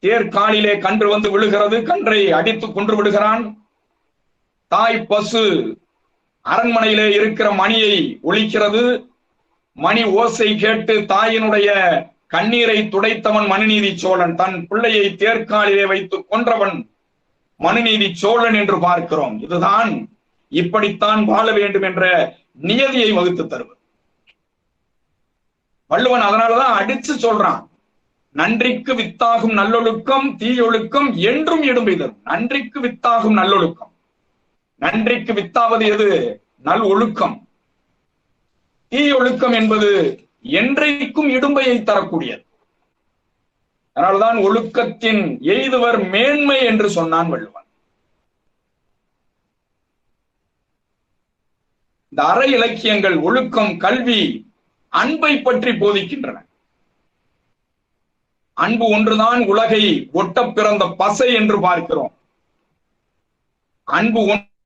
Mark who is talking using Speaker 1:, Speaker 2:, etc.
Speaker 1: தேர்காலிலே கன்று வந்து விழுகிறது, கன்றை அடித்து கொன்று விடுகிறான். தாய் பசு அரண்மனையிலே இருக்கிற மணியை ஒலிக்கிறது. மணி ஓசை கேட்டு தாயினுடைய கண்ணீரை துடைத்தவன் மனுநீதி சோழன். தன் பிள்ளையை தேர்காலிலே வைத்து கொன்றவன் மனுநீதி சோழன் என்று பார்க்கிறோம். இதுதான் இப்படித்தான் வாழ வேண்டும் என்ற நியதியை வகுத்து தருவது. வள்ளுவன் அதனாலதான் அடிச்சு சொல்றான், நன்றிக்கு வித்தாகும் நல்லொழுக்கம் தீயொழுக்கம் என்றும் இடும்பை தரும். நன்றிக்கு வித்தாகும் நல்லொழுக்கம். நன்றிக்கு வித்தாவது எது? நல் ஒழுக்கம். தீயொழுக்கம் என்பது என்றைக்கும் இடும்பையை தரக்கூடியது. அதனால்தான் ஒழுக்கத்தின் எய்துவர் மேன்மை என்று சொன்னான் வள்ளுவன். இந்த அற இலக்கியங்கள் ஒழுக்கம், கல்வி, அன்பை பற்றி போதிக்கின்றன. அன்பு ஒன்றுதான் உலகை ஒட்ட பிறந்த பசை என்று பார்க்கிறோம். அன்பு